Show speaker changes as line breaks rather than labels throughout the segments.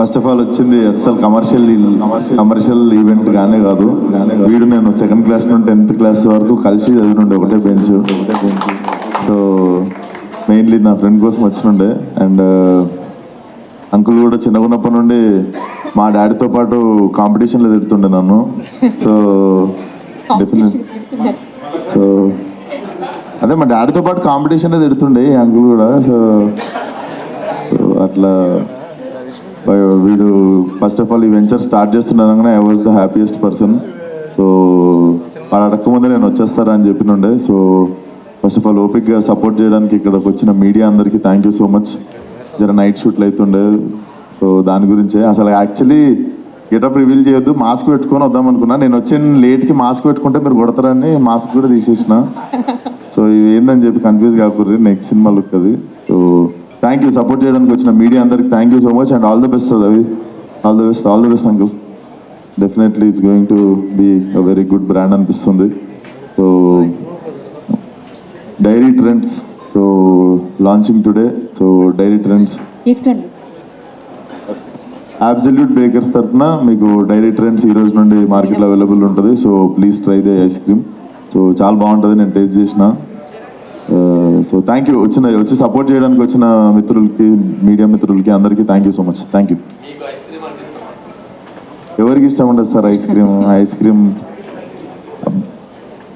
First of all వచ్చింది అసలు commercial event గానే కాదు. వీడు నేను 2nd క్లాస్ నుండి 10th క్లాస్ వరకు కలిసి చదివినుండే ఒకటే బెంచ్. సో మెయిన్లీ నా ఫ్రెండ్ కోసం వచ్చినుండే. అండ్ అంకుల్ కూడా చిన్నగా ఉన్నప్పటి నుండి మా డాడీతో పాటు కాంపిటీషన్లో తిడుతుండే నన్ను. సో డెఫినెట్ అదే మా డాడీతో పాటు కాంపిటీషన్లో తిడుతుండే ఈ అంకుల్ కూడా. సో అట్లా వీడు ఫస్ట్ ఆఫ్ ఆల్ ఈ వెంచర్ స్టార్ట్ చేస్తున్నానగానే I was the happiest person. So వాడు అడగకముందే నేను వచ్చేస్తారా అని చెప్పినుండే. సో ఫస్ట్ ఆఫ్ ఆల్ ఓపిక్గా సపోర్ట్ చేయడానికి ఇక్కడికి వచ్చిన మీడియా అందరికీ థ్యాంక్ యూ సో మచ్. జర నైట్ షూట్లు అవుతుండే. సో దాని గురించే అసలు యాక్చువల్లీ గెటప్ రివీల్ చేయొద్దు, మాస్క్ పెట్టుకొని వద్దాం అనుకున్నా. నేను వచ్చిన లేట్కి మాస్క్ పెట్టుకుంటే మీరు కొడతారని మాస్క్ కూడా తీసేసిన. సో ఇవి ఏందని చెప్పి కన్ఫ్యూజ్ కాకూడదు, నెక్స్ట్ సినిమా లుక్ అది. సో థ్యాంక్ యూ సపోర్ట్ చేయడానికి వచ్చిన మీడియా అందరికి thank you so much. And all the best Ravi, all the best uncle. Definitely it's going to be a very good brand అనిపిస్తుంది. So dairy trends so launching today. So dairy trends absolute bakers తరఫున మీకు dairy trends ఈ రోజు నుండి మార్కెట్లో available ఉంటుంది. So please try the ice cream. So చాలా బాగుంటుంది, నేను టేస్ట్ చేసిన. సో థ్యాంక్ యూ వచ్చి సపోర్ట్ చేయడానికి వచ్చిన మిత్రులకి, మీడియా మిత్రులకి అందరికీ thank you so much. Thank you. ఎవరికి ఇష్టం ఉండదు sir ice cream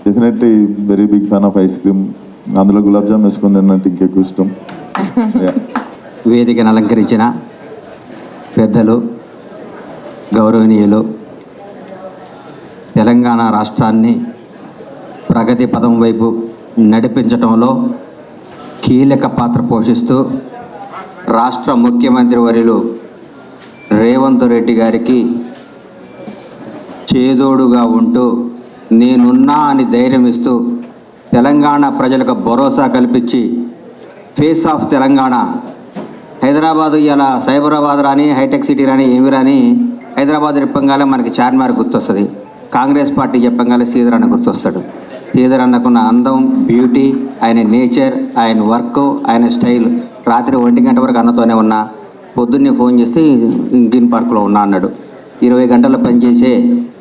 definitely very big fan of ice cream. అందులో గులాబ్ జామ్ వేసుకుంది అన్నట్టు ఇంకెక్కువ ఇష్టం.
వేదికను అలంకరించిన పెద్దలు, గౌరవనీయులు, తెలంగాణ రాష్ట్రాన్ని ప్రగతి పదం వైపు నడిపించడంలో కీలక పాత్ర పోషిస్తూ రాష్ట్ర ముఖ్యమంత్రి వర్యులు రేవంత్ రెడ్డి గారికి చేదోడుగా ఉంటూ నేనున్నా అని ధైర్యం ఇస్తూ తెలంగాణ ప్రజలకు భరోసా కల్పించి ఫేస్ ఆఫ్ తెలంగాణ హైదరాబాదు ఇలా సైబరాబాద్ రాని, హైటెక్ సిటీ రాని, ఏమి రాని, హైదరాబాద్ చెప్పంగానే మనకి చార్మినార్ గుర్తొస్తుంది. కాంగ్రెస్ పార్టీ చెప్పంగానే శ్రీధర్ అన్న గుర్తొస్తాడు. శ్రీధర్ అన్నకున్న అందం, బ్యూటీ, ఆయన నేచర్, ఆయన వర్క్, ఆయన స్టైల్. రాత్రి 1 గంట వరకు అన్నతోనే ఉన్నా, పొద్దున్నే ఫోన్ చేస్తే గ్రీన్ పార్క్లో ఉన్నా అన్నాడు. 20 గంటలు పనిచేసే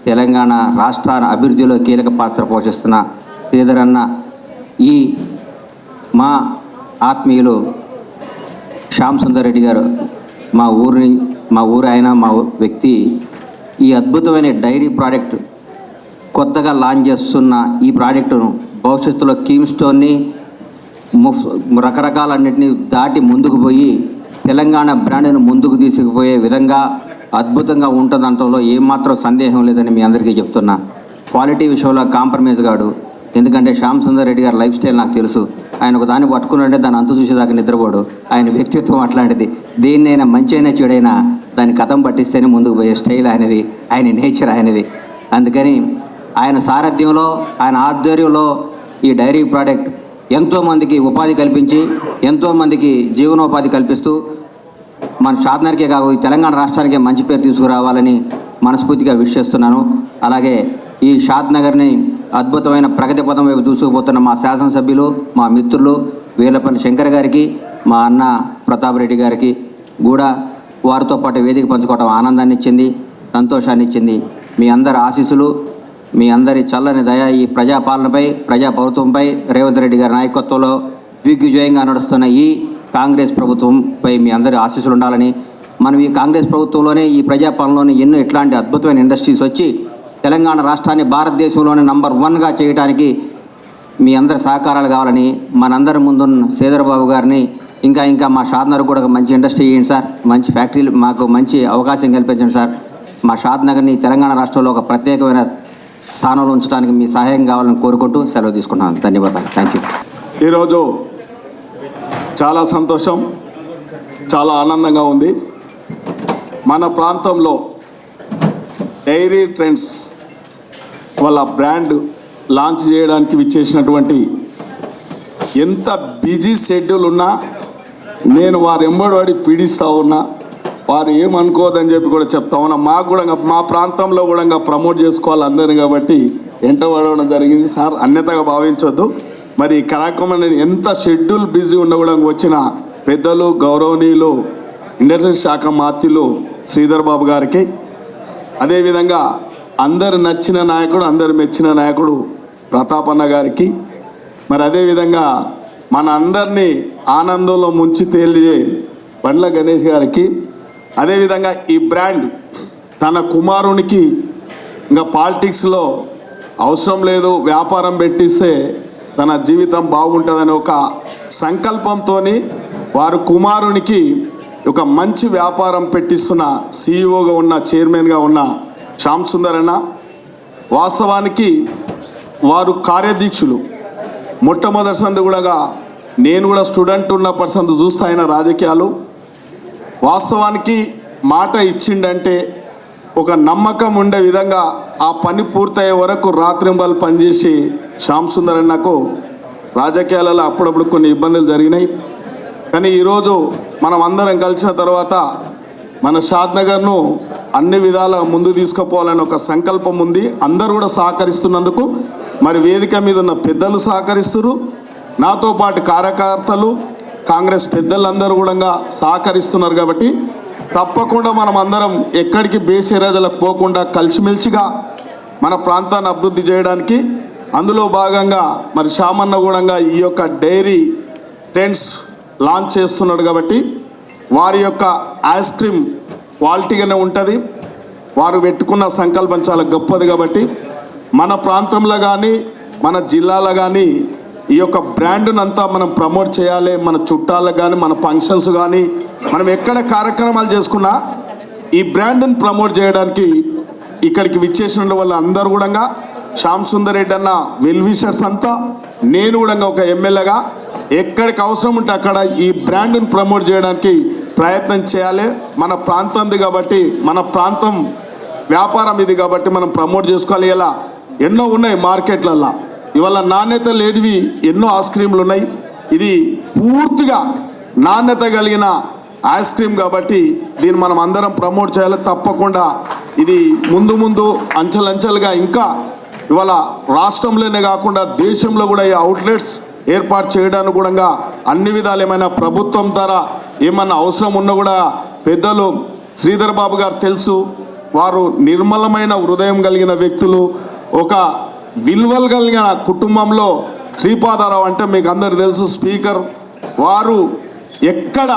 తెలంగాణ రాష్ట్ర అభివృద్ధిలో కీలక పాత్ర పోషిస్తున్న శ్రీధర్ అన్న ఈ మా ఆత్మీయులు శ్యామ్ సుందర్ రెడ్డి గారు మా ఊరు ఆయన, మా వ్యక్తి ఈ అద్భుతమైన డైరీ ప్రోడక్ట్ కొత్తగా లాంచ్ చేస్తున్న ఈ ప్రోడక్టును భవిష్యత్తులో కీమ్ స్టోన్ని రకరకాలన్నింటినీ దాటి ముందుకు పోయి తెలంగాణ బ్రాండ్ను ముందుకు తీసుకుపోయే విధంగా అద్భుతంగా ఉంటుందంటలో ఏమాత్రం సందేహం లేదని మీ అందరికీ చెప్తున్నా. క్వాలిటీ విషయంలో కాంప్రమైజ్ కాడు. ఎందుకంటే శ్యామ్ సుందర్ రెడ్డి గారి లైఫ్ స్టైల్ నాకు తెలుసు. ఆయన ఒక దాన్ని పట్టుకున్నాడే దాన్ని అంతు చూసేదాకా నిద్రపోడు. ఆయన వ్యక్తిత్వం అట్లాంటిది. దేన్నైనా మంచి అయినా చెడైనా దాన్ని కథం పట్టిస్తేనే ముందుకు పోయే స్టైల్ ఆయనది, ఆయన నేచర్ ఆయనది. అందుకని ఆయన సారథ్యంలో, ఆయన ఆధ్వర్యంలో ఈ డైరీ ప్రోడక్ట్ ఎంతోమందికి ఉపాధి కల్పించి, ఎంతోమందికి జీవనోపాధి కల్పిస్తూ మన షాద్నగర్కే కాదు ఈ తెలంగాణ రాష్ట్రానికే మంచి పేరు తీసుకురావాలని మనస్ఫూర్తిగా విష్ చేస్తున్నాను. అలాగే ఈ షాద్నగర్ని అద్భుతమైన ప్రగతి పదం వైపు దూసుకుపోతున్న మా శాసనసభ్యులు, మా మిత్రులు వీర్లపల్లి శంకర్ గారికి, మా అన్న ప్రతాప్ రెడ్డి గారికి కూడా వారితో పాటు వేదిక పంచుకోవడం ఆనందాన్ని ఇచ్చింది, సంతోషాన్ని ఇచ్చింది. మీ అందరి ఆశీస్సులు, మీ అందరి చల్లని దయ ఈ ప్రజాపాలనపై, ప్రజాప్రభుత్వంపై, రేవంత్ రెడ్డి గారి నాయకత్వంలో దిగ్విజయంగా నడుస్తున్న ఈ కాంగ్రెస్ ప్రభుత్వంపై మీ అందరి ఆశీస్సులు ఉండాలని, మనం ఈ కాంగ్రెస్ ప్రభుత్వంలోనే ఈ ప్రజాపాలనలోనే ఎన్నో ఇట్లాంటి అద్భుతమైన ఇండస్ట్రీస్ వచ్చి తెలంగాణ రాష్ట్రాన్ని భారతదేశంలోనే నంబర్ 1గా చేయడానికి మీ అందరి సహకారాలు కావాలని, మనందరి ముందున్న శ్రీధర్బాబు గారిని ఇంకా మా షాద్నగర్ కూడా మంచి ఇండస్ట్రీ చేయండి సార్, మంచి ఫ్యాక్టరీలు మాకు మంచి అవకాశం కల్పించండి సార్, మా షాద్నగర్ని తెలంగాణ రాష్ట్రంలో ఒక ప్రత్యేకమైన స్థానంలో ఉంచడానికి మీ సహాయం కావాలని కోరుకుంటూ సెలవు తీసుకుంటున్నాను. ధన్యవాదాలు. Thank you.
ఈరోజు చాలా సంతోషం, చాలా ఆనందంగా ఉంది. మన ప్రాంతంలో డైరీ ట్రెండ్స్ వాళ్ళ బ్రాండ్ లాంచ్ చేయడానికి విచ్చేసినటువంటి ఎంత బిజీ షెడ్యూల్ ఉన్నా నేను వారు ఎంబడి పీడిస్తూ ఉన్నా, వారు ఏమనుకోదని చెప్పి కూడా చెప్తా ఉన్నా. మాకు కూడా మా ప్రాంతంలో కూడా ప్రమోట్ చేసుకోవాలి అందరినీ కాబట్టి ఎంటబడడం జరిగింది సార్, అన్యతగా భావించొద్దు. మరి ఈ కార్యక్రమం ఎంత షెడ్యూల్ బిజీ ఉన్నా కూడా వచ్చిన పెద్దలు, గౌరవనీయులు, ఇండస్ట్రీ శాఖ మాత్యులు శ్రీధర్ బాబు గారికి, అదేవిధంగా అందరు నచ్చిన నాయకుడు, అందరు మెచ్చిన నాయకుడు ప్రతాపన్న గారికి, మరి అదేవిధంగా మన అందరినీ ఆనందంలో ముంచి తేలియే బండ్ల గణేష్ గారికి, అదేవిధంగా ఈ బ్రాండ్ తన కుమారునికి ఇంకా పాలిటిక్స్లో అవసరం లేదు, వ్యాపారం పెట్టిస్తే తన జీవితం బాగుంటుందని ఒక సంకల్పంతో వారు కుమారునికి ఒక మంచి వ్యాపారం పెట్టిస్తున్న సీఈఓగా ఉన్న, చైర్మన్గా ఉన్న శ్యామ్ సుందర్ అన్న. వాస్తవానికి వారు కార్యదీక్షులు. మొట్టమొదటి సంది కూడా నేను కూడా స్టూడెంట్ ఉన్న పర్సన్ చూస్తా ఆయన రాజకీయాలు. వాస్తవానికి మాట ఇచ్చిండంటే ఒక నమ్మకం ఉండే విధంగా ఆ పని పూర్తయ్యే వరకు రాత్రింబలు పనిచేసి శ్యామ్ సుందర్ అన్నకు రాజకీయాలలో అప్పుడప్పుడు కొన్ని ఇబ్బందులు జరిగినాయి. కానీ ఈరోజు మనం అందరం కలిసిన తర్వాత మన షాద్నగర్ను అన్ని విధాల ముందు తీసుకుపోవాలని ఒక సంకల్పం ఉంది. అందరూ కూడా సహకరిస్తున్నందుకు మరి వేదిక మీద ఉన్న పెద్దలు సహకరిస్తున్నారు, నాతో పాటు కార్యకర్తలు, కాంగ్రెస్ పెద్దలందరూ కూడా సహకరిస్తున్నారు. కాబట్టి తప్పకుండా మనం అందరం ఎక్కడికి బేషరాజులకు పోకుండా కలిసిమెలిసిగా మన ప్రాంతాన్ని అభివృద్ధి చేయడానికి, అందులో భాగంగా మరి శ్యామన్న కూడా ఈ యొక్క డైరీ ట్రెండ్స్ లాంచ్ చేస్తున్నాడు. కాబట్టి వారి యొక్క ఐస్ క్రీమ్ క్వాలిటీగానే ఉంటుంది. వారు పెట్టుకున్న సంకల్పం చాలా గొప్పది. కాబట్టి మన ప్రాంతంలో కానీ మన జిల్లాలో కానీ ఈ యొక్క బ్రాండ్ను అంతా మనం ప్రమోట్ చేయాలి. మన చుట్టాలకు కానీ మన ఫంక్షన్స్ కానీ మనం ఎక్కడ కార్యక్రమాలు చేసుకున్నా ఈ బ్రాండ్ని ప్రమోట్ చేయడానికి ఇక్కడికి విచ్చేసిన వాళ్ళు అందరూ కూడా శ్యామ్ సుందర్ రెడ్డి అన్న వెల్ విషర్స్ అంతా, నేను కూడా ఒక ఎమ్మెల్యేగా ఎక్కడికి అవసరం ఉంటే అక్కడ ఈ బ్రాండ్ని ప్రమోట్ చేయడానికి ప్రయత్నం చేయాలి. మన ప్రాంతంది కాబట్టి, మన ప్రాంతం వ్యాపారం ఇది కాబట్టి మనం ప్రమోట్ చేసుకోవాలి. ఇలా ఎన్నో ఉన్నాయి మార్కెట్లల్లో, ఇవాళ నాణ్యత లేనివి ఎన్నో ఐస్ క్రీమ్లు ఉన్నాయి. ఇది పూర్తిగా నాణ్యత కలిగిన ఐస్ క్రీమ్ కాబట్టి దీన్ని మనం అందరం ప్రమోట్ చేయాలి. తప్పకుండా ఇది ముందు ముందు అంచెలంచెలుగా ఇంకా ఇవాళ రాష్ట్రంలోనే కాకుండా దేశంలో కూడా ఈ అవుట్లెట్స్ ఏర్పాటు చేయడానికి కూడా అన్ని విధాలు ఏమైనా ప్రభుత్వం ద్వారా ఏమన్నా అవసరం ఉన్నా కూడా పెద్దలు శ్రీధర్ బాబు గారు తెలుసు, వారు నిర్మలమైన హృదయం కలిగిన వ్యక్తులు. ఒక విలువలు కలిగిన కుటుంబంలో శ్రీపాదారావు అంటే మీకు అందరు తెలుసు, స్పీకర్. వారు ఎక్కడ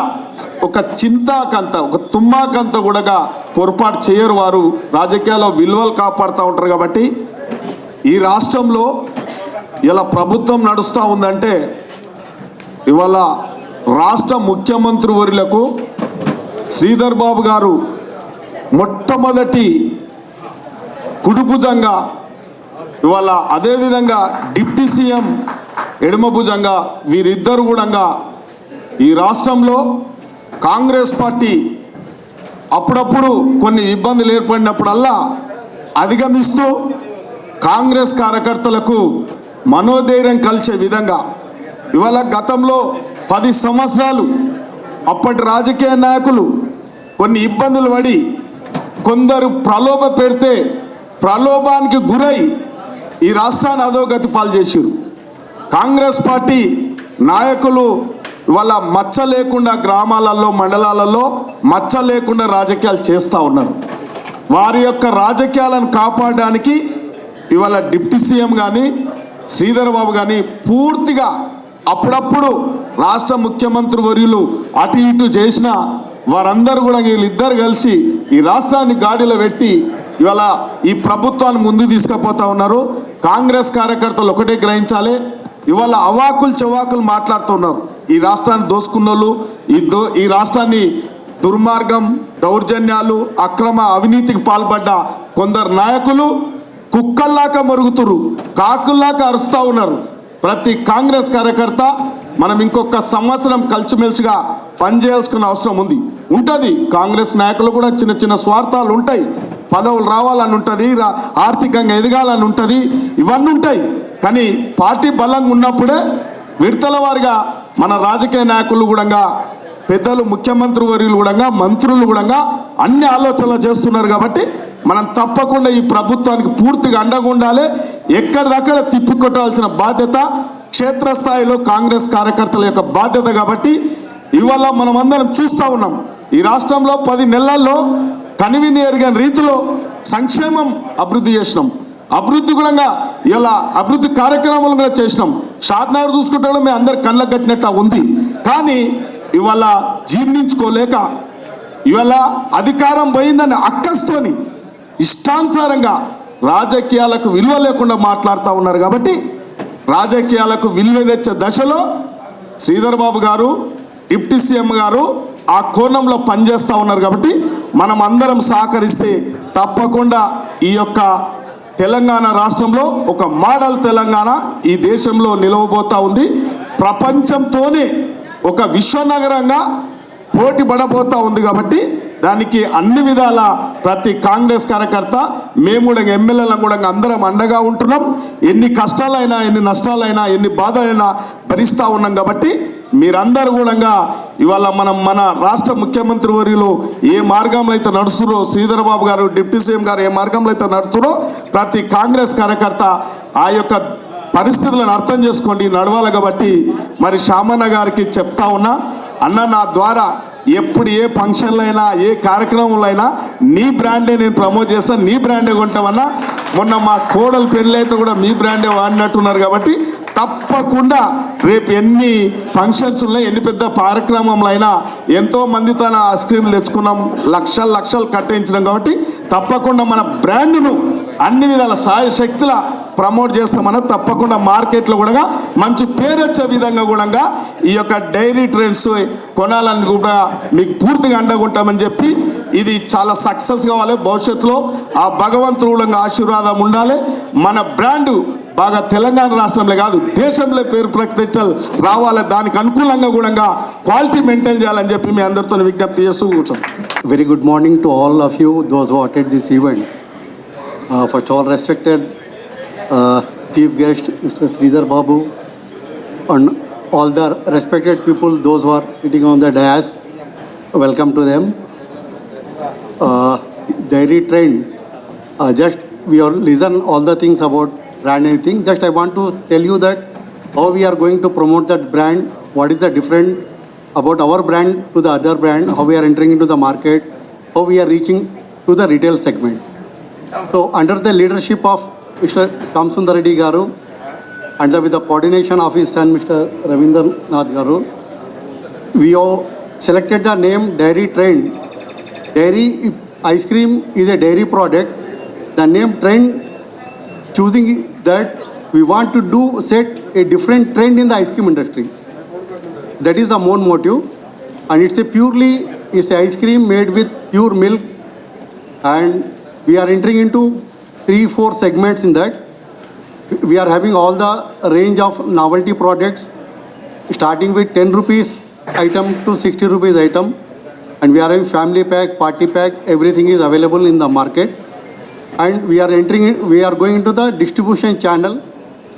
ఒక చింతాకంత, ఒక తుమ్మాకంత కూడా పొరపాటు చేయరు. వారు రాజకీయాల్లో విలువలు కాపాడుతూ ఉంటారు. కాబట్టి ఈ రాష్ట్రంలో ఇలా ప్రభుత్వం నడుస్తూ ఉందంటే ఇవాళ రాష్ట్ర ముఖ్యమంత్రి వర్యులకు శ్రీధర్ బాబు గారు మొట్టమొదటి కుడిభుజంగా, ఇవాళ అదేవిధంగా డిప్యూటీ సీఎం ఎడమ భుజంగా, వీరిద్దరు కూడా ఈ రాష్ట్రంలో కాంగ్రెస్ పార్టీ అప్పుడప్పుడు కొన్ని ఇబ్బందులు ఏర్పడినప్పుడల్లా అధిగమిస్తూ కాంగ్రెస్ కార్యకర్తలకు మనోధైర్యం కలిసే విధంగా ఇవాళ గతంలో 10 సంవత్సరాలు అప్పటి రాజకీయ నాయకులు కొన్ని ఇబ్బందులు పడి కొందరు ప్రలోభ పెడితే ప్రలోభానికి గురై ఈ రాష్ట్రాన్ని అధోగతి పాలు చేశారు. కాంగ్రెస్ పార్టీ నాయకులు ఇవాళ మచ్చ లేకుండా గ్రామాలలో, మండలాలలో మచ్చ లేకుండా రాజకీయాలు చేస్తూ ఉన్నారు. వారి యొక్క రాజకీయాలను కాపాడడానికి ఇవాళ డిప్యూటీ సీఎం కానీ శ్రీధర్ బాబు కానీ పూర్తిగా అప్పుడప్పుడు రాష్ట్ర ముఖ్యమంత్రి వర్యులు అటు ఇటు చేసిన వారందరూ కూడా వీళ్ళిద్దరు కలిసి ఈ రాష్ట్రాన్ని గాడిలో పెట్టి ఇవాళ ఈ ప్రభుత్వాన్ని ముందు తీసుకుపోతా ఉన్నారు. కాంగ్రెస్ కార్యకర్తలు ఒకటే గ్రహించాలి, ఇవాళ అవాకులు చెవాకులు మాట్లాడుతున్నారు. ఈ రాష్ట్రాన్ని దోసుకున్న వాళ్ళు, ఈ రాష్ట్రాన్ని దుర్మార్గం, దౌర్జన్యాలు, అక్రమ అవినీతికి పాల్పడ్డ కొందరు నాయకులు కుక్కల్లాగా మరుగుతురు, కాకుల్లాగా అరుస్తూ ఉన్నారు. ప్రతి కాంగ్రెస్ కార్యకర్త మనం ఇంకొక సంవత్సరం కలిసిమెలిసిగా పనిచేయాల్సిన అవసరం ఉంటుంది. కాంగ్రెస్ నాయకులు కూడా చిన్న చిన్న స్వార్థాలు ఉంటాయి, పదవులు రావాలని ఉంటుంది, ఆర్థికంగా ఎదగాలని ఉంటుంది, ఇవన్నీ ఉంటాయి. కానీ పార్టీ బలంగా ఉన్నప్పుడే విడతల వారిగా మన రాజకీయ నాయకులు కూడా, పెద్దలు ముఖ్యమంత్రి వర్యులు కూడా, మంత్రులు కూడా అన్ని ఆలోచనలు చేస్తున్నారు. కాబట్టి మనం తప్పకుండా ఈ ప్రభుత్వానికి పూర్తిగా అండగా ఉండాలి. ఎక్కడిదక్కడ తిప్పికొట్టాల్సిన బాధ్యత క్షేత్రస్థాయిలో కాంగ్రెస్ కార్యకర్తల యొక్క బాధ్యత. కాబట్టి ఇవాళ మనం అందరం చూస్తూ ఉన్నాం, ఈ రాష్ట్రంలో 10 నెలల్లో కనివిని ఎరగని రీతిలో సంక్షేమం అభివృద్ధి చేసినాం. అభివృద్ధి కూడా ఇలా అభివృద్ధి కార్యక్రమాలు కూడా చేసినాం. షాద్నగర్ చూసుకుంటే మేము అందరు కళ్ళకు కట్టినట్టు ఉంది. కానీ ఇవాళ జీర్ణించుకోలేక ఇవాళ అధికారం పోయిందని అక్కస్తోని ఇష్టానుసారంగా రాజకీయాలకు విలువ లేకుండా మాట్లాడుతూ ఉన్నారు. కాబట్టి రాజకీయాలకు విలువ తెచ్చే దశలో శ్రీధర్ బాబు గారు, డిప్యూటీ సీఎం గారు ఆ కోణంలో పనిచేస్తూ ఉన్నారు. కాబట్టి మనం అందరం సహకరిస్తే తప్పకుండా ఈ యొక్క తెలంగాణ రాష్ట్రంలో ఒక మోడల్ తెలంగాణ ఈ దేశంలో నిలవబోతూ ఉంది. ప్రపంచంతోనే ఒక విశ్వనగరంగా పోటీ పడబోతూ ఉంది. కాబట్టి దానికి అన్ని విధాల ప్రతి కాంగ్రెస్ కార్యకర్త మేము కూడా ఎమ్మెల్యేలను కూడా అందరం అండగా ఉంటున్నాం. ఎన్ని కష్టాలైనా, ఎన్ని నష్టాలైనా, ఎన్ని బాధలైనా భరిస్తూ ఉన్నాం. కాబట్టి మీరందరూ కూడా ఇవాళ మన రాష్ట్ర ముఖ్యమంత్రి వర్యులు ఏ మార్గంలో అయితే నడుస్తురో, శ్రీధర్ బాబు గారు డిప్యూటీ సీఎం గారు ఏ మార్గంలో అయితే నడుస్తురో ప్రతి కాంగ్రెస్ కార్యకర్త ఆ యొక్క పరిస్థితులను అర్థం చేసుకోండి, నడవాలి. కాబట్టి మరి శామన్న గారికి చెప్తా ఉన్నా, అన్న నా ద్వారా ఎప్పుడు ఏ ఫంక్షన్లు అయినా ఏ కార్యక్రమంలో అయినా నీ బ్రాండే నేను ప్రమోట్ చేస్తాను, నీ బ్రాండే కొంటామన్నా. మొన్న మా కోడలు పెళ్ళి అయితే కూడా మీ బ్రాండే వాడినట్టున్నారు. కాబట్టి తప్పకుండా రేపు ఎన్ని ఫంక్షన్స్ ఉన్నాయి, ఎన్ని పెద్ద కార్యక్రమంలో అయినా ఎంతోమంది తన ఐస్ క్రీమ్లు తెచ్చుకున్నాం, లక్షలు కట్టించినాం. కాబట్టి తప్పకుండా మన బ్రాండ్ను అన్ని విధాల సాయశక్తుల ప్రమోట్ చేస్తామన్నా. తప్పకుండా మార్కెట్లో కూడా మంచి పేరు వచ్చే విధంగా కూడా ఈ యొక్క డైరీ ట్రెండ్స్ కొనాలని కూడా మీకు పూర్తిగా అండగుంటామని చెప్పి ఇది చాలా సక్సెస్ కావాలి. భవిష్యత్తులో ఆ భగవంతుడు కూడా ఆశీర్వాదం ఉండాలి. మన బ్రాండు బాగా తెలంగాణ రాష్ట్రంలో కాదు దేశంలో పేరు ప్రఖ్యాతలు రావాలి. దానికి అనుకూలంగా కూడా క్వాలిటీ మెయింటైన్ చేయాలని చెప్పి మీ అందరితో విజ్ఞప్తి చేస్తూ కూర్చోం.
Very good morning to all of you, those who attended this event. First of all, respected Chief Guest, Mr. Sridhar Babu, and all the respected people, those who are sitting on the dais, welcome to them. Dairy trend, just we are listen all the things about brand and thing. Just I want to tell you that how we are going to promote that brand, what is the different about our brand to the other brand, how we are entering into the market, how we are reaching to the retail segment. So under the leadership of Mr. Shamsundar Reddy Garu and with the coordination of his son Mr. Ravindra Nath Garu, we have selected the name Dairy Trend. Dairy ice cream is a dairy product. The name Trend, choosing that we want to set a different trend in the ice cream industry. That is the main motive, and it's a ice cream made with pure milk, and we are entering into 3-4 segments in that. We are having all the range of novelty products, starting with 10 rupees item to 60 rupees item, and we are having family pack, party pack, everything is available in the market. And we are going into the distribution channel.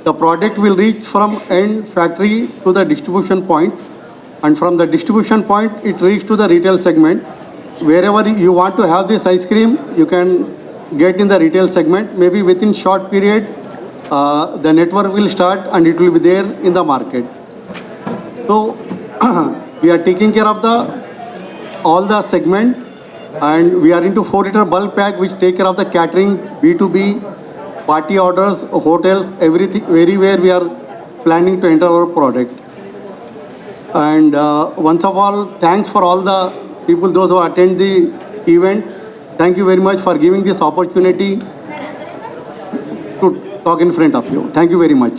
The product will reach from end factory to the distribution point, and from the distribution point it reaches to the retail segment. Wherever you want to have this ice cream, you can get in the retail segment. Maybe within short period, the network will start and it will be there in the market. So we are taking care of all the segment, and we are into 4-liter bulk pack which take care of the catering, B2B, party orders, hotels, everything, everywhere we are planning to enter our product. And once of all, thanks for all the people, those who attend the event. Thank you very much for giving this opportunity to talk in front of you. Thank you very much.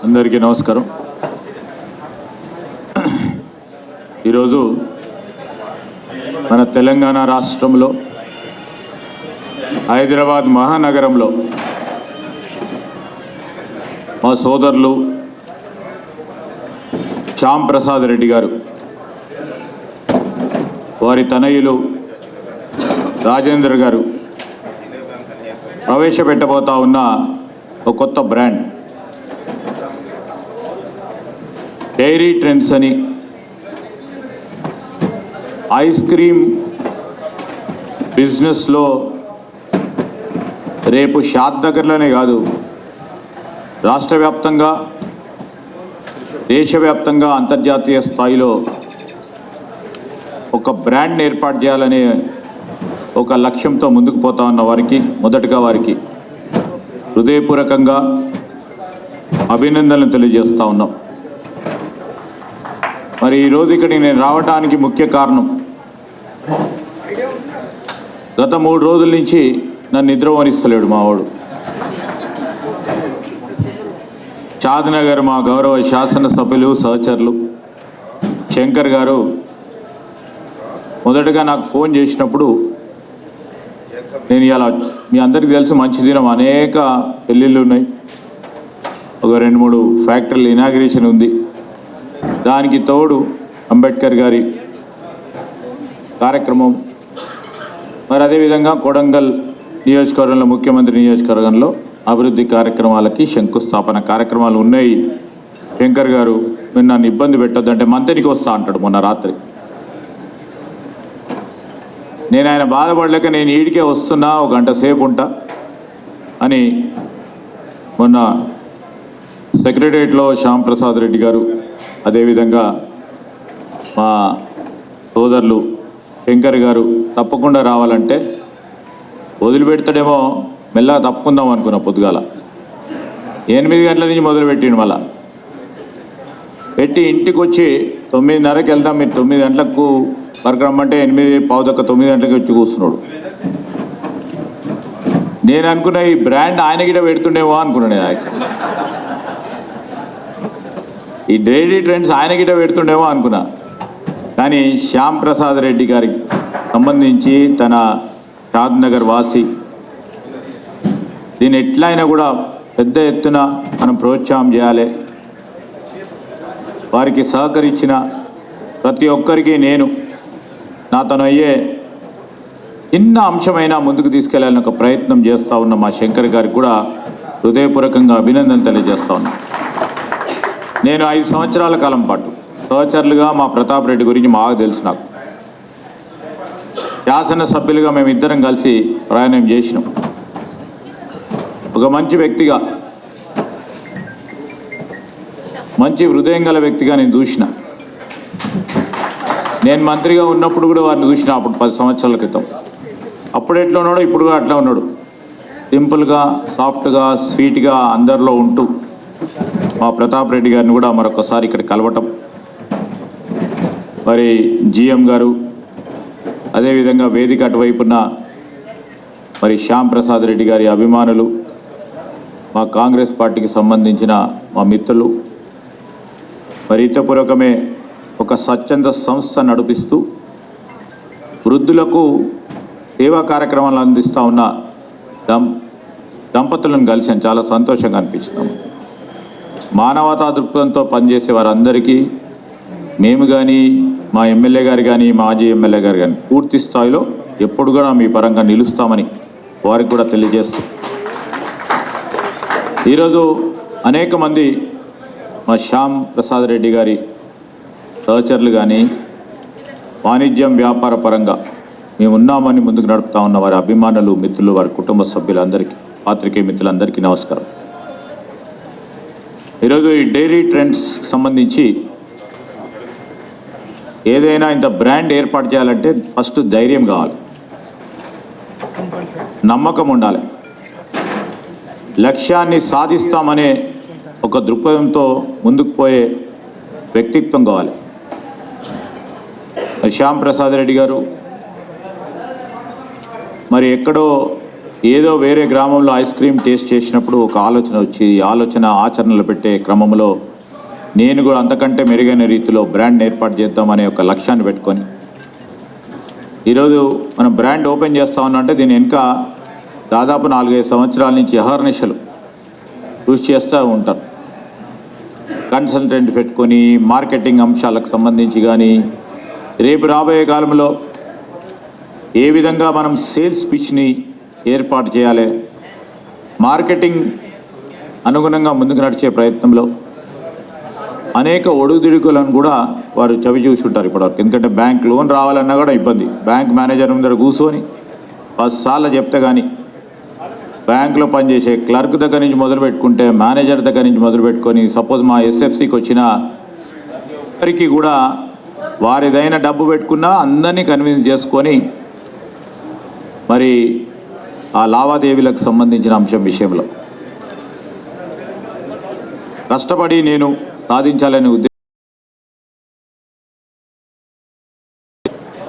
అందరికీ నమస్కారం. ఈరోజు మన తెలంగాణ రాష్ట్రంలో హైదరాబాద్ మహానగరంలో మా సోదరులు శ్యామ్ ప్రసాద్ రెడ్డి గారు, వారి తనయులు రాజేందర్ గారు ప్రవేశపెట్టబోతా ఉన్న ఒక కొత్త బ్రాండ్ డైరీ ట్రెండ్స్ అని. ఐస్ క్రీమ్ బిజినెస్లో రేపు షాద్నగర్లోనే కాదు, రాష్ట్ర వ్యాప్తంగా, దేశవ్యాప్తంగా, అంతర్జాతీయ స్థాయిలో ఒక బ్రాండ్ని ఏర్పాటు చేయాలనే ఒక లక్ష్యంతో ముందుకు పోతా ఉన్న వారికి మొదటగా వారికి హృదయపూర్వకంగా అభినందనలు తెలియజేస్తూ ఉన్నాం. మరి ఈరోజు ఇక్కడికి నేను రావడానికి ముఖ్య కారణం, గత 3 రోజుల నుంచి నన్ను నిద్రపోనిస్తలేడు మావాడు. షాద్నగర్ మా గౌరవ శాసనసభ్యులు సహచరులు శంకర్ గారు మొదటగా నాకు ఫోన్ చేసినప్పుడు, నేను ఇలా మీ అందరికీ తెలుసు మంచి దినం, అనేక పెళ్ళిళ్ళు ఉన్నాయి, ఒక 2-3 ఫ్యాక్టరీలు ఇనాగ్రేషన్ ఉంది, దానికి తోడు అంబేద్కర్ గారి కార్యక్రమం, మరి అదేవిధంగా కొడంగల్ నియోజకవర్గంలో ముఖ్యమంత్రి నియోజకవర్గంలో అభివృద్ధి కార్యక్రమాలకి శంకుస్థాపన కార్యక్రమాలు ఉన్నాయి. శంకర్ గారు మీరు నన్ను ఇబ్బంది పెట్టొద్దంటే మంత్రికి వస్తా అంటాడు మొన్న రాత్రి. నేను ఆయన బాధపడలేక నేను ఈడికే వస్తున్నా, 1 గంట సేపు ఉంటా అని మొన్న సెక్రటరియట్లో శ్యామ్ ప్రసాద్ రెడ్డి గారు, అదేవిధంగా మా సోదరులు శంకర్ గారు తప్పకుండా రావాలంటే వదిలిపెడతాడేమో, మెల్లగా తప్పుకుందాం అనుకున్నా. పొద్దుగాల 8 గంటల నుంచి మొదలుపెట్టిండు, మళ్ళా పెట్టి ఇంటికి వచ్చి 9:30కి వెళ్దాం, మీరు 9 గంటలకు వరకు రమ్మంటే 8:15, 9 గంటలకి వచ్చి కూర్చున్నాడు. నేను అనుకున్నా ఈ బ్రాండ్ ఆయన గిట పెడుతుండేమో అనుకున్నాను. నేను యాక్చువల్లీ ఈ డైరీ ట్రెండ్స్ ఆయన గిట పెడుతుండేమో అనుకున్నా. కానీ శ్యామ్ ప్రసాద్ రెడ్డి గారికి సంబంధించి తన షాద్నగర్ వాసి, దీన్ని ఎట్లయినా కూడా పెద్ద ఎత్తున మనం ప్రోత్సాహం చేయాలి. వారికి సహకరించిన ప్రతి ఒక్కరికి నేను నాతోను అయ్యే చిన్న అంశమైనా ముందుకు తీసుకెళ్లాలని ఒక ప్రయత్నం చేస్తూ ఉన్న మా శంకర్ గారికి కూడా హృదయపూర్వకంగా అభినందనలు తెలియజేస్తా ఉన్నా. నేను 5 సంవత్సరాల కాలం పాటు సహచరులుగా మా ప్రతాప్ రెడ్డి గురించి బాగా తెలుసు నాకు. శాసనసభ్యులుగా మేమిద్దరం కలిసి ప్రయాణం చేసినాం. ఒక మంచి వ్యక్తిగా, మంచి హృదయం గల వ్యక్తిగా నేను చూసిన. నేను మంత్రిగా ఉన్నప్పుడు కూడా వారిని చూసిన, అప్పుడు 10 సంవత్సరాల క్రితం. అప్పుడు ఎట్లా ఉన్నాడో ఇప్పుడు కూడా అట్లా ఉన్నాడు. సింపుల్గా, సాఫ్ట్గా, స్వీట్గా అందరిలో ఉంటూ మా ప్రతాప్ రెడ్డి గారిని కూడా మరొకసారి ఇక్కడ కలవటం, మరి జిఎం గారు, అదేవిధంగా వేదిక అటువైపున్న మరి శ్యామ్ ప్రసాద్ రెడ్డి గారి అభిమానులు, మా కాంగ్రెస్ పార్టీకి సంబంధించిన మా మిత్రులు, మరి హితపూర్వకమే ఒక స్వచ్ఛంద సంస్థ నడిపిస్తూ వృద్ధులకు సేవా కార్యక్రమాలు అందిస్తూ ఉన్న దంపతులను కలిసాను. చాలా సంతోషంగా అనిపించినాము. మానవతా దృక్పథంతో పనిచేసే వారందరికీ మేము కానీ, మా ఎమ్మెల్యే గారు కానీ, మాజీ ఎమ్మెల్యే గారు కానీ పూర్తి స్థాయిలో ఎప్పుడు కూడా మీ పరంగా నిలుస్తామని వారికి కూడా తెలియజేస్తూ, ఈరోజు అనేక మంది మా శ్యామ్ ప్రసాద్ రెడ్డి గారి సహచరులు కానీ వాణిజ్యం వ్యాపార పరంగా మేము ఉన్నామని ముందుకు నడుపుతా ఉన్న వారి అభిమానులు, మిత్రులు, వారి కుటుంబ సభ్యులందరికీ, పాత్రికేయ మిత్రులందరికీ నమస్కారం. ఈరోజు ఈ డైరీ ట్రెండ్స్ సంబంధించి ఏదైనా ఇంత బ్రాండ్ ఏర్పాటు చేయాలంటే ఫస్ట్ ధైర్యం కావాలి, నమ్మకం ఉండాలి, లక్ష్యాన్ని సాధిస్తామనే ఒక దృక్పథంతో ముందుకు పోయే వ్యక్తిత్వం కావాలి. శ్యామ్ ప్రసాద్ రెడ్డి గారు మరి ఎక్కడో ఏదో వేరే గ్రామంలో ఐస్ క్రీమ్ టేస్ట్ చేసినప్పుడు ఒక ఆలోచన వచ్చి, ఆలోచన ఆచరణలో పెట్టే క్రమంలో నేను కూడా అంతకంటే మెరుగైన రీతిలో బ్రాండ్ ఏర్పాటు చేద్దామనే ఒక లక్ష్యాన్ని పెట్టుకొని ఈరోజు మనం బ్రాండ్ ఓపెన్ చేస్తా ఉన్నామంటే దీని వెనుక దాదాపు 4-5 సంవత్సరాల నుంచి అహర్నిశలు కృషి చేస్తూ ఉంటారు. కన్సల్టెంట్ పెట్టుకొని మార్కెటింగ్ అంశాలకు సంబంధించి కానీ, రేపు రాబోయే కాలంలో ఏ విధంగా మనం సేల్స్ పిచ్ని ఏర్పాటు చేయాలి, మార్కెటింగ్ అనుగుణంగా ముందుకు నడిచే ప్రయత్నంలో అనేక ఒడుదుడుకులను కూడా వారు చవి చూసుంటారు ఇప్పటివరకు. ఎందుకంటే బ్యాంక్ లోన్ రావాలన్నా కూడా ఇబ్బంది. బ్యాంక్ మేనేజర్ ముందర కూర్చొని 10 సార్లు చెప్తే కానీ, బ్యాంకులో పనిచేసే క్లర్క్ దగ్గర నుంచి మొదలు పెట్టుకుంటే మేనేజర్ దగ్గర నుంచి మొదలు పెట్టుకొని, సపోజ్ మా ఎస్ఎఫ్సికి వచ్చిన వారికి కూడా వారిదైన డబ్బు పెట్టుకున్నా అందరినీ కన్విన్స్ చేసుకొని మరి ఆ లావాదేవీలకు సంబంధించిన అంశం విషయంలో కష్టపడి నేను సాధించాలనే ఉద్దేశం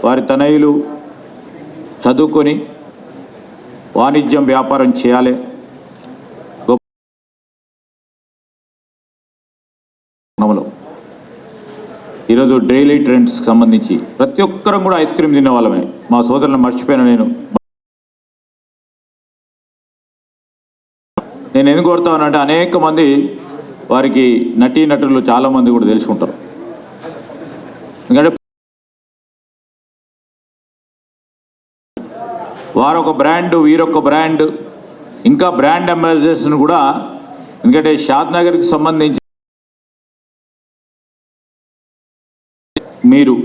వారి తనయులు చదువుకొని వాణిజ్యం వ్యాపారం చేయాలి, గొప్పలో ఈరోజు డైలీ ట్రెండ్స్కి సంబంధించి ప్రతి ఒక్కరం కూడా ఐస్ క్రీమ్ తినే వాళ్ళమే. మా సోదరులను మర్చిపోయాను నేను ఎందుకు కోరుతానంటే అనేక మంది వారికి నటీనటులు చాలామంది కూడా తెలుసుకుంటారు. ఎందుకంటే వారొక బ్రాండ్, వీరొక బ్రాండ్, ఇంకా బ్రాండ్ అంబాసిడర్స్ను కూడా, ఎందుకంటే షాద్ నగర్కి సంబంధించి మీరు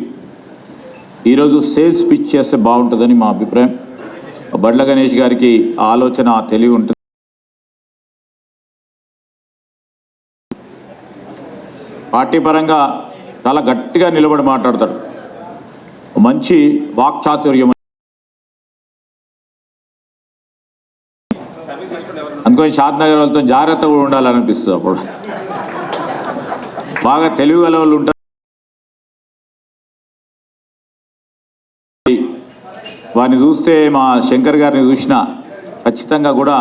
ఈరోజు సేల్స్ పిచ్ చేస్తే బాగుంటుందని మా అభిప్రాయం. బండ్ల గణేష్ గారికి ఆలోచన తెలివి ఉంటుంది. పార్టీ పరంగా చాలా గట్టిగా నిలబడి మాట్లాడతాడు. మంచి వాక్చాతుర్యం. అనుకోని షాద్ నగర్ వాళ్ళతో జాగ్రత్తగా ఉండాలనిపిస్తుంది. అప్పుడు బాగా తెలివి గల వాళ్ళు ఉంటారు. వారిని చూస్తే మా శంకర్ గారిని చూసినా ఖచ్చితంగా కూడా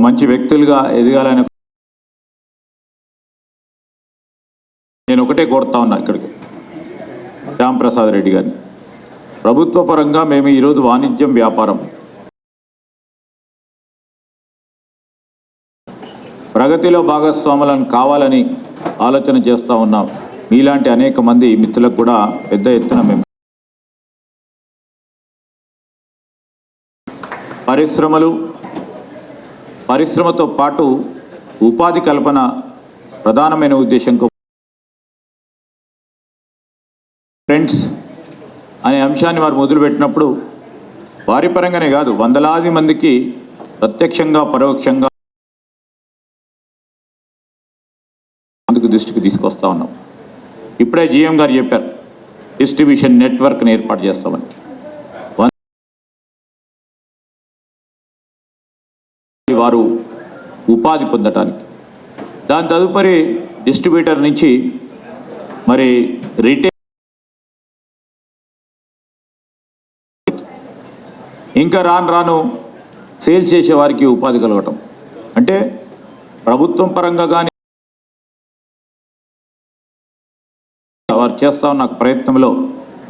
మంచి వ్యక్తులుగా ఎదగాలని నేను ఒకటే కోరుతా ఉన్నా. ఇక్కడికి శ్యాంప్రసాద్ రెడ్డి గారిని, ప్రభుత్వ పరంగా మేము ఈరోజు వాణిజ్యం వ్యాపారం ప్రగతిలో భాగస్వాములను కావాలని ఆలోచన చేస్తూ ఉన్నాం. మీలాంటి అనేక మంది మిత్రులకు కూడా పెద్ద ఎత్తున మేము పరిశ్రమతో పాటు ఉపాధి కల్పన ప్రధానమైన ఉద్దేశంతో ఫ్రెండ్స్ అనే అంశాన్ని వారు మొదలుపెట్టినప్పుడు వారి పరంగానే కాదు, వందలాది మందికి ప్రత్యక్షంగా పరోక్షంగా అందుకు దృష్టికి తీసుకొస్తా ఉన్నాం. ఇప్పుడే జిఎం గారు చెప్పారు, డిస్ట్రిబ్యూషన్ నెట్వర్క్ని ఏర్పాటు చేస్తామని. వారు ఉపాధి పొందటానికి, దాని తదుపరి డిస్ట్రిబ్యూటర్ నుంచి మరి రిటైల్, ఇంకా రాను సేల్స్ చేసే వారికి ఉపాధి కలగటం. అంటే ప్రభుత్వం పరంగా కానీ వారు చేస్తూ ఉన్న ప్రయత్నంలో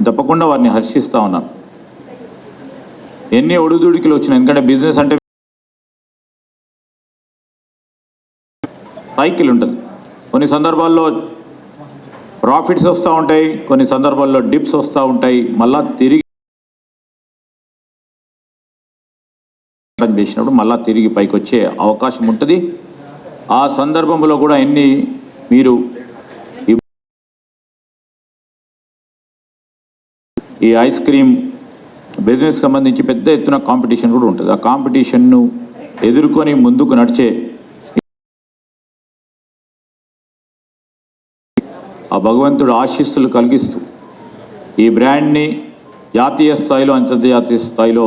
తప్పకుండా వారిని హర్షిస్తూ ఉన్నాను. ఎన్ని ఒడిదుడికిలు వచ్చినాయి. ఎందుకంటే బిజినెస్ అంటే సైకిల్ ఉంటుంది. కొన్ని సందర్భాల్లో ప్రాఫిట్స్ వస్తూ ఉంటాయి, కొన్ని సందర్భాల్లో డిప్స్ వస్తూ ఉంటాయి. మళ్ళా తిరిగి చేసినప్పుడు మళ్ళా తిరిగి పైకి వచ్చే అవకాశం ఉంటుంది. ఆ సందర్భంలో కూడా మీరు ఈ ఐస్ క్రీమ్ బిజినెస్కి సంబంధించి పెద్ద ఎత్తున కాంపిటీషన్ కూడా ఉంటుంది. ఆ కాంపిటీషన్ను ఎదుర్కొని ముందుకు నడిచే ఆ భగవంతుడు ఆశీస్సులు కలిగిస్తూ ఈ బ్రాండ్ని జాతీయ స్థాయిలో, అంతర్జాతీయ స్థాయిలో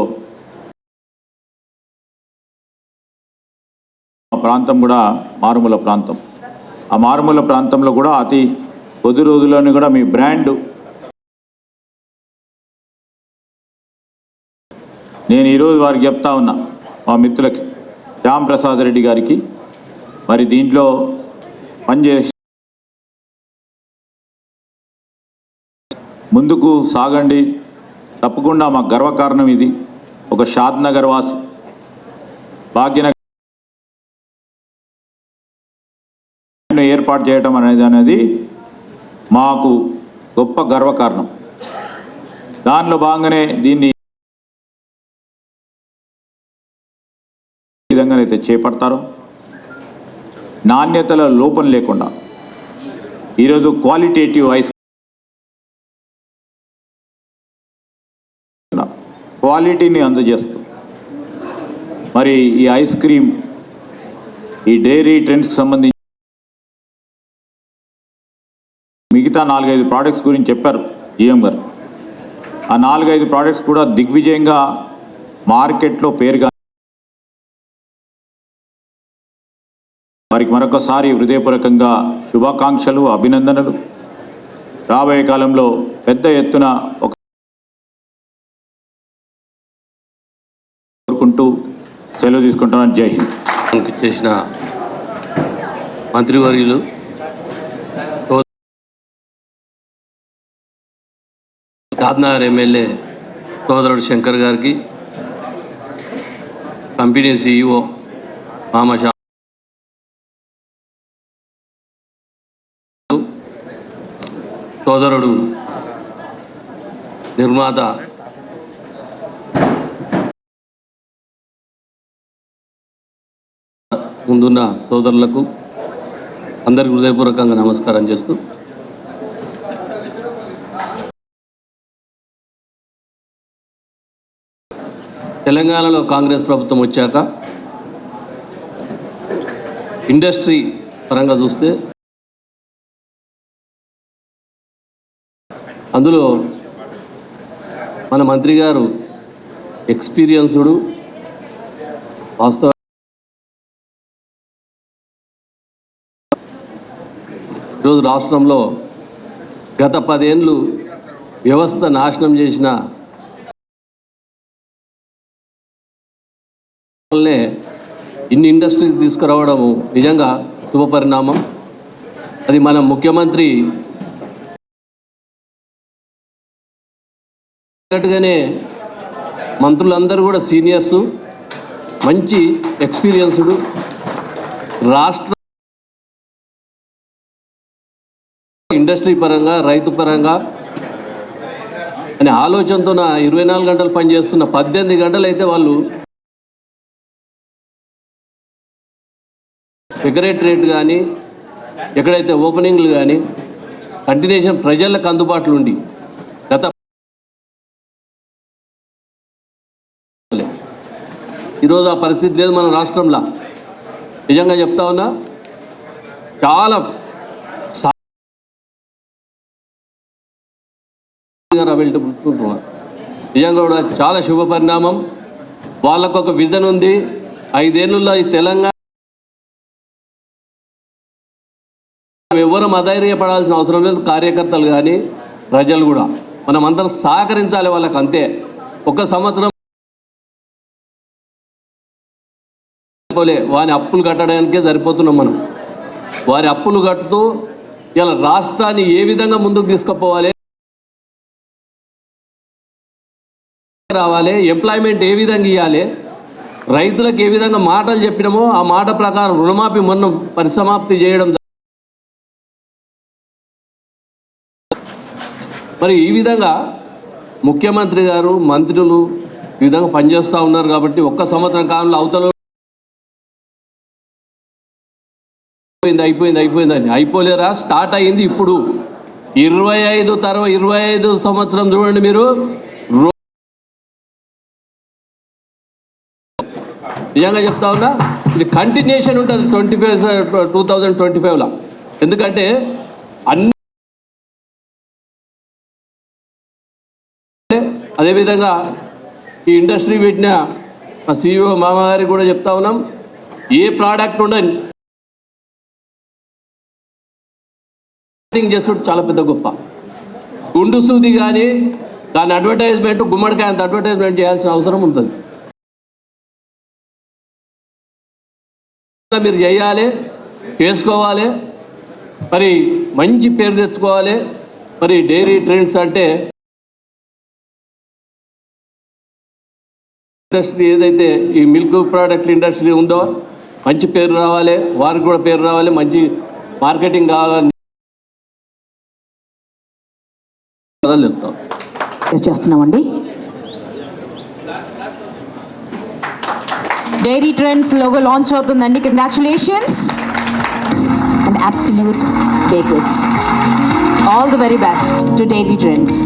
ప్రాంతం కూడా మారుమూల ప్రాంతం, ఆ మారుమూల ప్రాంతంలో కూడా అతి కొద్ది రోజుల్లోనే కూడా మీ బ్రాండ్, నేను ఈరోజు వారికి చెప్తా ఉన్నా మా మిత్రులకి, శ్యాంప్రసాద్ రెడ్డి గారికి, మరి దీంట్లో పనిచేసి ముందుకు సాగండి. తప్పకుండా మా గర్వకారణం ఇది. ఒక షాద్ నగర్ వాసి, భాగ్యనగర్ ఏర్పాటు చేయడం అనేది మాకు గొప్ప గర్వకారణం. దానిలో భాగంగానే దీన్ని విధంగానైతే చేపడతారో, నాణ్యతల లోపం లేకుండా ఈరోజు క్వాలిటేటివ్ క్వాలిటీని అందజేస్తూ మరి ఈ ఐస్ క్రీమ్, ఈ డైరీ ట్రెండ్స్కి సంబంధించి మిగతా మిగతా 4-5 ప్రోడక్ట్స్ గురించి చెప్పారు జిఎం గారు. ఆ 4-5 ప్రోడక్ట్స్ కూడా దిగ్విజయంగా మార్కెట్లో పేరుగా వారికి మరొకసారి హృదయపూర్వకంగా శుభాకాంక్షలు, అభినందనలు. రాబోయే కాలంలో పెద్ద ఎత్తున కోరుకుంటూ సెలవు తీసుకుంటున్నాను. జై హింద్.
చేసిన మంత్రివర్యులు దాద్నగర్ ఎమ్మెల్యే సోదరుడు శంకర్ గారికి, కంపెనీ CEO మామషా సోదరుడు నిర్మాత ముందున్న సోదరులకు అందరికి హృదయపూర్వకంగా నమస్కారం చేస్తూ, తెలంగాణలో కాంగ్రెస్ ప్రభుత్వం వచ్చాక ఇండస్ట్రీ పరంగా చూస్తే అందులో మన మంత్రి గారు ఎక్స్పీరియన్స్డ్, వాస్తవ ఈరోజు రాష్ట్రంలో గత 10 ఏళ్ళు వ్యవస్థ నాశనం చేసిన ఇన్ని ఇండస్ట్రీస్ తీసుకురావడము నిజంగా శుభపరిణామం. అది మన ముఖ్యమంత్రి అన్నట్టుగానే మంత్రులందరూ కూడా సీనియర్సు, మంచి ఎక్స్పీరియన్స్డ్, రాష్ట్ర ఇండస్ట్రీ పరంగా, రైతు పరంగా అనే ఆలోచనతో 24 గంటలు పనిచేస్తున్న 18 గంటలు అయితే వాళ్ళు సెక్రటరేట్ కానీ ఎక్కడైతే ఓపెనింగ్లు కానీ కంటిన్యూషన్ ప్రజలకు అందుబాటులో ఉండి గత ఈరోజు ఆ పరిస్థితి లేదు మన రాష్ట్రంలో. నిజంగా చెప్తా ఉన్నా, చాలా నిజంగా కూడా చాలా శుభ పరిణామం. వాళ్ళకు ఒక విజన్ ఉంది. 5 ఏళ్ళలో ఈ తెలంగాణ ఎవరు అధైర్యపడాల్సిన అవసరం లేదు. కార్యకర్తలు కానీ ప్రజలు కూడా మనమందరం సహకరించాలి వాళ్ళకి, అంతే. 1 సంవత్సరం వారి అప్పులు కట్టడానికే సరిపోతున్నాం మనం. వారి అప్పులు కట్టుతూ ఇలా రాష్ట్రాన్ని ఏ విధంగా ముందుకు తీసుకుపోవాలి, రావాలి, ఎంప్లాయ్మెంట్ ఏ విధంగా ఇవ్వాలి, రైతులకు ఏ విధంగా మాటలు చెప్పినామో ఆ మాట ప్రకారం రుణమాఫీ మొన్న పరిసమాప్తి చేయడం. మరి ఈ విధంగా ముఖ్యమంత్రి గారు, మంత్రులు ఈ విధంగా పనిచేస్తూ ఉన్నారు. కాబట్టి 1 సంవత్సరం కాలంలో అవతల అయిపోయిందని అయిపోలేరా, స్టార్ట్ అయింది ఇప్పుడు. 25 సంవత్సరం చూడండి మీరు. నిజంగా చెప్తా ఉన్నా, ఇది కంటిన్యూషన్ ఉంటుంది 2025లో. ఎందుకంటే అన్ని అదేవిధంగా ఈ ఇండస్ట్రీ పెట్టిన మా CEO మామగారికి కూడా చెప్తా ఉన్నాం, ఏ ప్రోడక్ట్ ఉండని చేసుడు చాలా పెద్ద గొప్ప. గుండు సూది కానీ దాని అడ్వర్టైజ్మెంట్, గుమ్మడికాయ అంత అడ్వర్టైజ్మెంట్ చేయాల్సిన అవసరం ఉంటుంది. మీరు చేయాలి, చేసుకోవాలి, మరి మంచి పేరు తెచ్చుకోవాలి. మరి డైరీ ట్రెండ్స్ అంటే ఇండస్ట్రీ ఏదైతే ఈ మిల్క్ ప్రోడక్ట్ ఇండస్ట్రీ ఉందో మంచి పేరు రావాలి, వారికి కూడా పేరు రావాలి, మంచి మార్కెటింగ్ కావాలని చెప్తాం.
చేస్తున్నామండి. డైరీ ట్రెండ్స్ లోగో లాంచ్ అవుతుందండి. Congratulations and absolute bakers. All the very best to dairy trends.